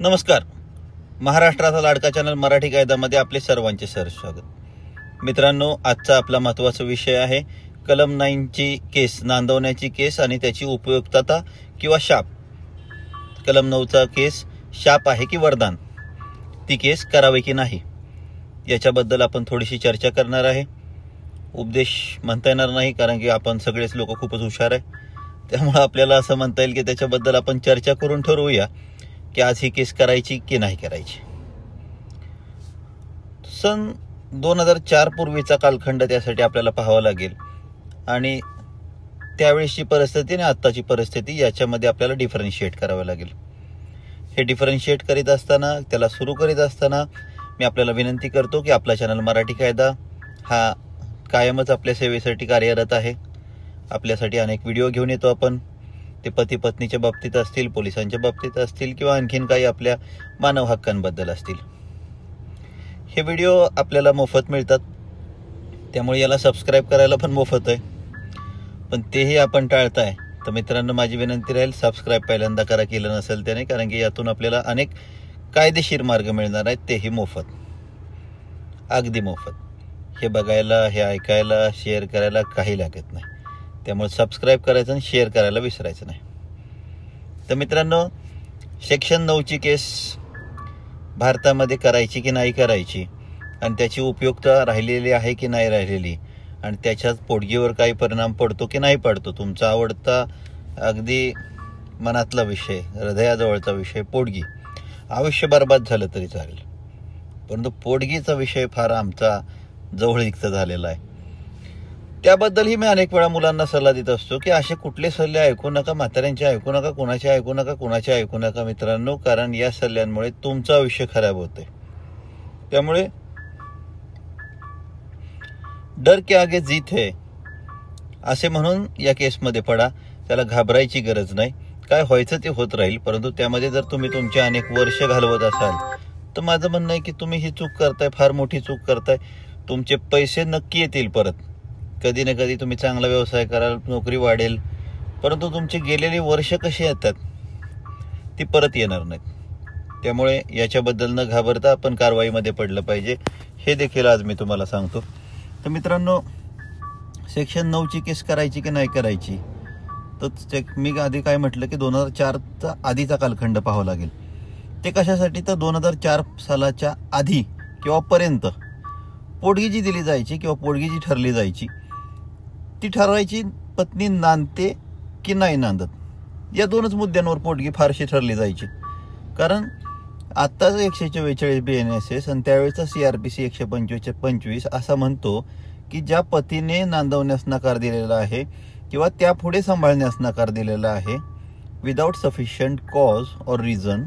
नमस्कार. महाराष्ट्राचा लाडका चॅनल मराठी कायद्यामध्ये आपले सर्वांचे स्वागत. मित्रांनो, आजचा आपला महत्त्वाचा विषय आहे कलम 9 ची केस, नांदवण्याची केस आणि त्याची उपयुक्तता किंवा शाप. कलम 9चा केस शाप आहे की वरदान, ती केस करावी की नाही याच्याबद्दल आपण थोडीशी चर्चा करणार आहे. उपदेश म्हणता येणार नाही, कारण की आपण सगळेच लोक खूपच हुशार आहे. त्यामुळे आपल्याला असं म्हणता येईल की त्याच्याबद्दल आपण चर्चा करून ठरवूया की आज ही केस करायची की नाही करायची. सन 2004 पूर्वीचा कालखंड त्यासाठी आपल्याला पाहावा लागेल आणि त्यावेळेसची परिस्थिती आणि आत्ताची परिस्थिती याच्यामध्ये आपल्याला डिफरन्शिएट करावं लागेल. हे डिफरन्शिएट करीत असताना, त्याला सुरू करीत असताना मी आपल्याला विनंती करतो की आपला चॅनल मराठी कायदा हा कायमच आपल्या सेवेसाठी कार्यरत आहे. आपल्यासाठी अनेक व्हिडिओ घेऊन येतो आपण. ते पती पत्नीच्या बाबतीत असतील, पोलिसांच्या बाबतीत असतील किंवा आणखीन काही आपल्या मानव हक्कांबद्दल असतील. हे व्हिडिओ आपल्याला मोफत मिळतात, त्यामुळे याला सबस्क्राईब करायला पण मोफत आहे. पण तेही आपण टाळताय, तर मित्रांनो माझी विनंती राहील सबस्क्राईब पहिल्यांदा करा केलं नसेल त्याने, कारण की यातून आपल्याला अनेक कायदेशीर मार्ग मिळणार आहेत, तेही मोफत, अगदी मोफत. हे बघायला, हे ऐकायला, शेअर करायला काही लागत नाही. त्यामुळे सबस्क्राईब करायचं आणि शेअर करायला विसरायचं नाही. तर मित्रांनो, सेक्शन 9 ची केस भारतामध्ये करायची की नाही करायची आणि त्याची उपयुक्तता राहिलेली आहे की नाही राहिलेली आणि त्याच्यात पोटगीवर काही परिणाम पडतो की नाही पडतो, तुमचा आवडता अगदी मनातला विषय, हृदयाजवळचा विषय पोटगी. आयुष्य बरबाद झालं तरी चालेल, परंतु पोटगीचा विषय फार आमचा जवळीकचा झालेला आहे. त्याबद्दलही मी अनेक वेळा मुलांना सल्ला देत असतो की असे कुठले सल्ले ऐकू नका, म्हाताऱ्यांचे ऐकू नका, कोणाचे ऐकू नका, कोणाचे ऐकू नका मित्रांनो, कारण या सल्ल्यांमुळे तुमचं आयुष्य खराब होते. त्यामुळे डर के आगे जीत है असे म्हणून या केसमध्ये पडा. त्याला घाबरायची गरज नाही. काय व्हायचं ते होत राहील, परंतु त्यामध्ये जर तुम्ही तुमचे अनेक वर्ष घालवत असाल तर माझं म्हणणं आहे की तुम्ही ही चूक करताय, फार मोठी चूक करताय. तुमचे पैसे नक्की येतील परत, कधी ना कधी तुम्ही चांगला व्यवसाय कराल, नोकरी वाढेल, परंतु तुमची गेलेली वर्ष कशी येतात ती परत येणार नाहीत. त्यामुळे याच्याबद्दल न घाबरता आपण कारवाईमध्ये पडलं पाहिजे, हे देखील आज मी तुम्हाला सांगतो. तर मित्रांनो, सेक्शन 9 ची केस करायची की नाही करायची, तर मी आधी काय म्हटलं की 2004चा आधीचा कालखंड पाहावा लागेल. ते कशासाठी, तर 2004 सालाच्या आधी किंवा पर्यंत पोटगी जी दिली जायची किंवा पोटगी जी ठरली जायची, ती ठरवायची पत्नी नांदते की नाही नांदत, या दोनच मुद्द्यांवर पोटगी फारशी ठरली जायची. कारण आत्ताच 144 BNSS आणि त्यावेळेचा CRPC 125 असा म्हणतो की ज्या पतीने नांदवण्यास नकार दिलेला आहे किंवा त्यापुढे सांभाळण्यास नकार दिलेला आहे without sufficient cause or reason,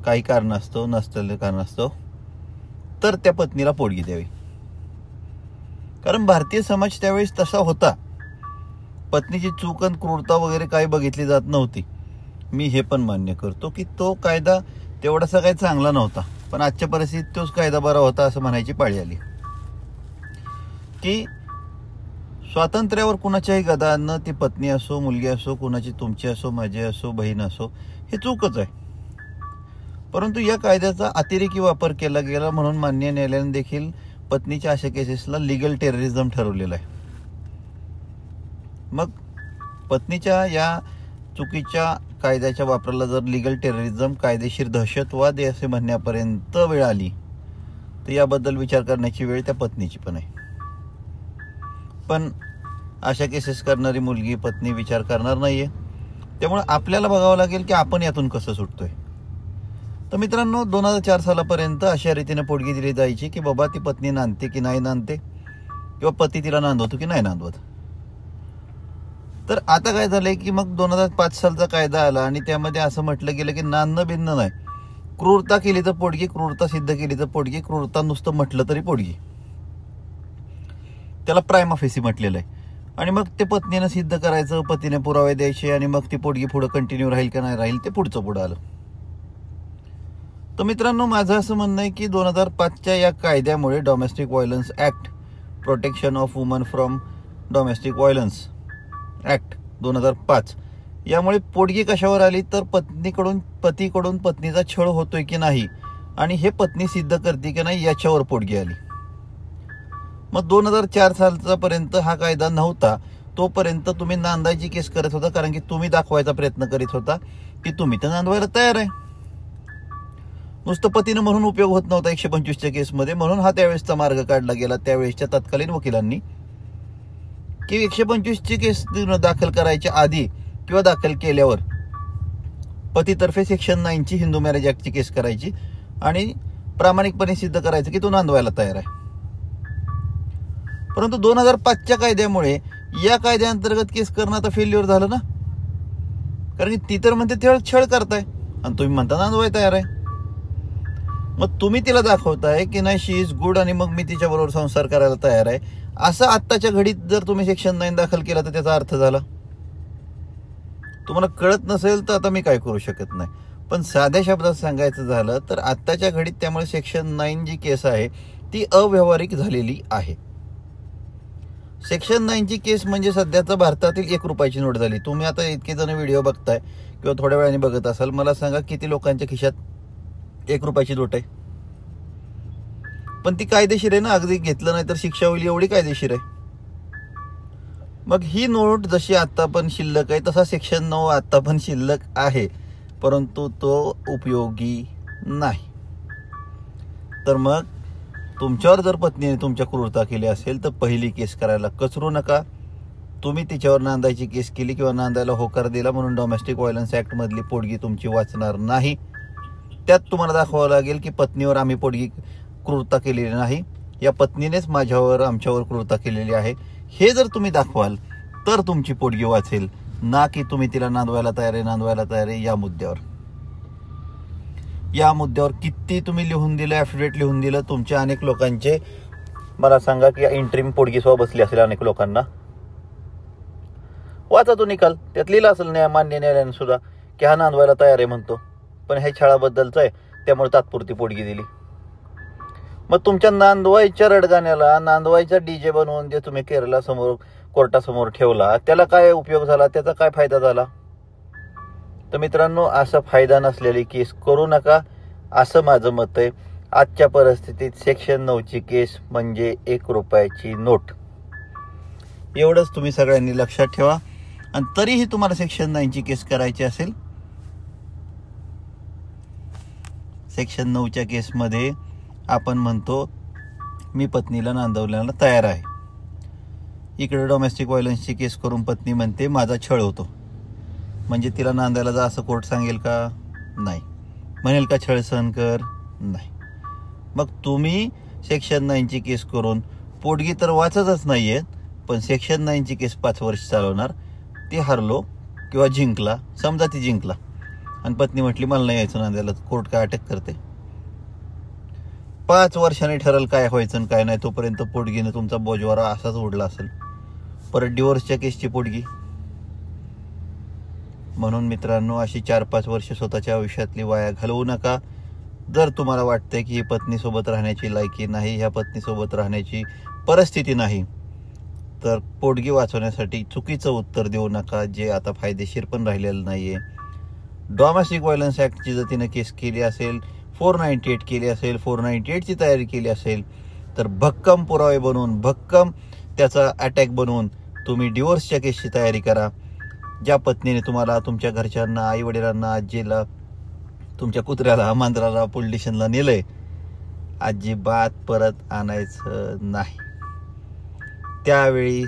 काही कारणास्तव, नसलेले कारणास्तव, तर त्या पत्नीला पोटगी द्यावी. कारण भारतीय समाज त्यावेळेस तसा होता. पत्नीची चूक आणि क्रूरता वगैरे काही बघितली जात नव्हती. मी हे पण मान्य करतो की तो कायदा तेवढासा काही चांगला नव्हता, पण आजच्या परिस्थितीत तोच कायदा बरा होता असं म्हणायची पाळी आली. की स्वातंत्र्यावर कुणाच्याही गदा न, ती पत्नी असो, मुलगी असो, कुणाची तुमची असो, माझी असो, बहीण असो, हे चूकच आहे. परंतु या कायद्याचा अतिरेकी वापर केला गेला म्हणून मान्य न्यायालयाने देखील पत्नीच्या अशा केसेसला लिगल टेररिझम ठरवलेलं आहे. मग पत्नीच्या या चुकीच्या कायद्याच्या वापराला जर लिगल टेररिझम, कायदेशीर दहशतवाद असे म्हणण्यापर्यंत वेळ आली तर याबद्दल विचार करण्याची वेळ त्या पत्नीची पण आहे. पण अशा केसेस करणारी मुलगी, पत्नी विचार करणार नाहीये. त्यामुळे आपल्याला बघावं लागेल की आपण यातून कसं सुटतोय. तर मित्रांनो, 2004 सालापर्यंत अशा रीतीने पोटगी दिली जायची की बाबा ती पत्नी नांदते की नाही नांदते किंवा पती तिला नांदवतो की नाही नांदवत. तर आता काय झालंय की मग 2005 सालचा कायदा आला आणि त्यामध्ये असं म्हटलं गेलं की नांदणं बिन्न नाही, क्रूरता केली तर पोटगी, क्रूरता सिद्ध केली तर पोटगी, क्रूरता नुसतं म्हटलं तरी पोटगी. त्याला प्रायमा फेसी म्हटलेलं आहे. आणि मग ते पत्नीनं सिद्ध करायचं, पतीने पुरावे द्यायचे आणि मग ती पोटगी पुढे कंटिन्यू राहील का नाही राहील ते पुढं आलं. तर मित्रांनो, माझं असं म्हणणं आहे की 2005च्या या कायद्यामुळे domestic violence act, protection of woman from domestic violence act 2005, यामुळे पोटगी कशावर आली तर पतीकडून पत्नीचा छळ होतोय की नाही आणि हे पत्नी सिद्ध करते की नाही याच्यावर पोटगी आली. मग 2004 सालचा पर्यंत हा कायदा नव्हता, तोपर्यंत तुम्ही नांदायची केस करत होता, कारण की तुम्ही दाखवायचा प्रयत्न करीत होता की तुम्ही तर नांदवायला तयार आहे. नुसतं पतीनं म्हणून उपयोग होत नव्हता 125च्या केसमध्ये, म्हणून हा त्यावेळेसचा मार्ग काढला गेला त्यावेळेसच्या तत्कालीन वकिलांनी की 125ची केस दाखल करायच्या आधी किंवा दाखल केल्यावर पतीतर्फे सेक्शन 9ची हिंदू मॅरेज ऍक्टची केस करायची आणि प्रामाणिकपणे सिद्ध करायचं की तो नांदवायला तयार आहे. परंतु 2005च्या कायद्यामुळे या कायद्याअंतर्गत केस करणं आता फेल्युअर झालं ना, कारण की ती तर म्हणते छळ करताय आणि तुम्ही म्हणता नांदवाय तयार आहे. मग तुम्ही तिला दाखवताय की नाही शी इज गुड आणि मग मी तिच्याबरोबर संसार करायला तयार आहे, असं आत्ताच्या घडीत जर तुम्ही सेक्शन 9 दाखल केला तर त्याचा अर्थ झाला. तुम्हाला कळत नसेल तर आता मी काय करू शकत नाही, पण साध्या शब्दात सांगायचं झालं तर आत्ताच्या घडीत त्यामुळे सेक्शन 9 जी केस आहे ती अव्यावहारिक झालेली आहे. सेक्शन 9ची केस म्हणजे सध्याचा भारतातील 1 रुपयाची नोट झाली. तुम्ही आता इतके जण व्हिडिओ बघताय किंवा थोड्या वेळाने बघत असाल, मला सांगा किती लोकांच्या खिशात 1 रुपयाची नोट आहे? पण ती कायदेशीर आहे ना, अगदी घेतलं नाही तर शिक्षा होईल एवढी कायदेशीर आहे. मग ही नोट जशी आता पण शिल्लक आहे तसा सेक्शन 9 आता पण शिल्लक आहे, परंतु तो उपयोगी नाही. तर मग तुमच्यावर जर पत्नीने तुमच्या क्रूरता केली असेल तर पहिली केस करायला कचरू नका. तुम्ही तिच्यावर नांदायची केस केली किंवा नांदायला होकार दिला म्हणून डोमेस्टिक व्हायलन्स ऍक्ट मधली पोटगी तुमची वाचणार नाही. त्यात तुम्हाला दाखवावं लागेल की पत्नीवर आम्ही पोटगी क्रूरता केलेली नाही, या पत्नीनेच आमच्यावर क्रूरता केलेली आहे. हे जर तुम्ही दाखवाल तर तुमची पोटगी वाचेल, ना की तुम्ही तिला नांदवायला तयार आहे या मुद्द्यावर किती तुम्ही लिहून दिलं, ॲफिडेविट लिहून दिलं. तुमच्या अनेक लोकांचे मला सांगा की इंटरिम पोटगी सह बसली असेल अनेक लोकांना. वाचा तो निकाल, त्यात लिहिला असेल मान्य न्यायालयाने सुद्धा की हा नांदवायला तयार आहे म्हणतो, पण हे छळाबद्दलच आहे त्यामुळे तात्पुरती पोटगी दिली. मग तुमच्या नांदवायच्या रडगाण्याला नांदवायचा डीजे बनवून जे तुम्ही केरला समोर कोर्टासमोर ठेवला त्याला काय उपयोग झाला, त्याचा काय फायदा झाला? तर मित्रांनो, असा फायदा नसलेली केस करू नका असं माझं मत आहे. आजच्या परिस्थितीत सेक्शन 9ची केस म्हणजे 1 रुपयाची नोट, एवढंच तुम्ही सगळ्यांनी लक्षात ठेवा. आणि तरीही तुम्हाला सेक्शन 9ची केस करायची असेल, सेक्शन 9च्या केसमध्ये आपण म्हणतो मी पत्नीला नांदवण्याला तयार आहे. इकडे डोमेस्टिक व्हायलन्सची केस करून पत्नी म्हणते माझा छळ होतो, म्हणजे तिला नांदायला जा असं कोर्ट सांगेल का? नाही. म्हणेल का छळ सहन कर? नाही. मग तुम्ही सेक्शन 9ची केस करून पोटगी तर वाचतच नाहीये, पण सेक्शन 9ची केस 5 वर्ष चालवणार. ती हरलो किंवा जिंकला, समजा ती जिंकला आणि पत्नी म्हटली मला नाही यायचं नांदायला, कोर्ट काय अटक करते? 5 वर्षांनी ठरल काय व्हायचं आणि काय नाही, तोपर्यंत पोटगीने तुमचा बोजवारा असाच उडला असेल. परत डिवोर्सच्या केसची पोटगी. म्हणून मित्रांनो, अशी 4-5 वर्ष स्वतःच्या आयुष्यातली वाया घालवू नका. जर तुम्हाला वाटतंय की ही पत्नीसोबत राहण्याची लायकी नाही, ह्या पत्नीसोबत राहण्याची परिस्थिती नाही, तर पोटगी वाचवण्यासाठी चुकीचं उत्तर देऊ नका, जे आता फायदेशीर पण राहिलेलं नाहीये. डोमेस्टिक व्हायलन्स ऍक्टची जर तिनं केस केली असेल, 498 केली असेल, 498ची तयारी केली असेल, तर भक्कम पुरावे बनवून, भक्कम त्याचा अटॅक बनवून तुम्ही डिवोर्सच्या केसची तयारी करा. ज्या पत्नीने तुम्हाला, तुमच्या घरच्यांना, आई वडिलांना, आजीला, तुमच्या कुत्र्याला, मांजराला पोलीस स्टेशनला नेलंय, अजिबात परत आणायचं नाही. त्यावेळी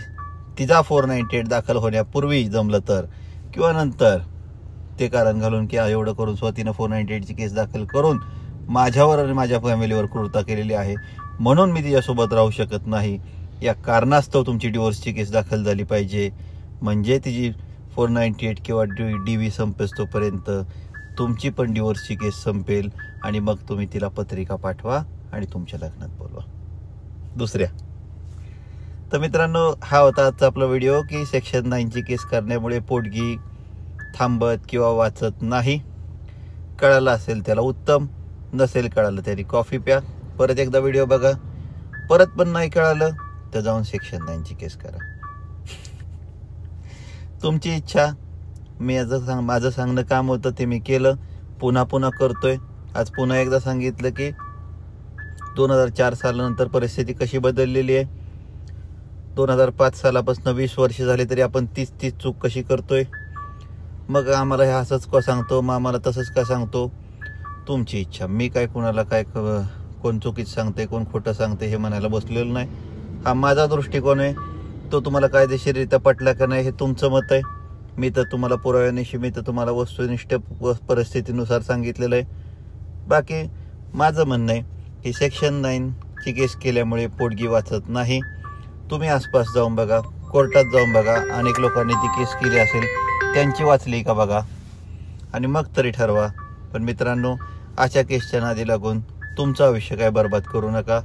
तिचा 498 दाखल होण्यापूर्वी जमलं तर किंवा नंतर ते कारण घालून की एवढं करून स्वतःनं 498ची केस दाखल करून माझ्यावर आणि माझ्या फॅमिलीवर क्रूरता केलेली आहे म्हणून मी तिच्यासोबत राहू शकत नाही, या कारणास्तव तुमची डिवोर्सची केस दाखल झाली पाहिजे. म्हणजे तिची 498 किंवा DV संपेस तोपर्यंत तुमची पण डिवोर्सची केस संपेल आणि मग तुम्ही तिला पत्रिका पाठवा आणि तुमच्या लग्नात बोलवा दुसऱ्या. तर मित्रांनो, हा होता आजचा आपला व्हिडिओ की सेक्शन 9ची केस करण्यामुळे पोटगी थांबत किंवा वाचत नाही. कळालं असेल त्याला उत्तम, नसेल कळालं तरी कॉफी प्या, परत एकदा व्हिडिओ बघा. परत पण नाही कळालं तर जाऊन सेक्शन 9ची केस करा. तुमची इच्छा, माझं सांगणं काम होतं ते मी केलं, पुन्हा करतोय. आज पुन्हा एकदा सांगितलं की 2004 सालानंतर परिस्थिती कशी बदललेली आहे. 2005 सालापासून 20 वर्ष झाली तरी आपण तीच चूक कशी करतोय. मग आम्हाला हे असंच का सांगतो, मग आम्हाला तसंच का सांगतो, तुमची इच्छा. मी काय कुणाला काय कोण चुकीचं सांगते कोण खोटं सांगते हे म्हणायला बसलेलं नाही. हा माझा दृष्टिकोन आहे. तो तुम्हाला कायदेशीररित्या पटला का नाही हे तुमचं मत आहे. मी तर तुम्हाला पुराव्यानिशी, मी तर तुम्हाला वस्तुनिष्ठ परिस्थितीनुसार सांगितलेलं आहे. बाकी माझं म्हणणं आहे की सेक्शन 9 ची केस केल्यामुळे पोटगी वाचत नाही. तुम्ही आसपास जाऊन बघा, कोर्टात जाऊन बघा, अनेक लोकांनी ती केस केली असेल, त्यांची वाचली का बघा आणि मग तरी ठरवा. पण मित्रांनो, अशा केसच्या नादी लागून तुमचं आयुष्य काय बर्बाद करू नका.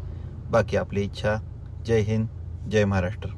बाकी आपली इच्छा. जय हिंद, जय महाराष्ट्र.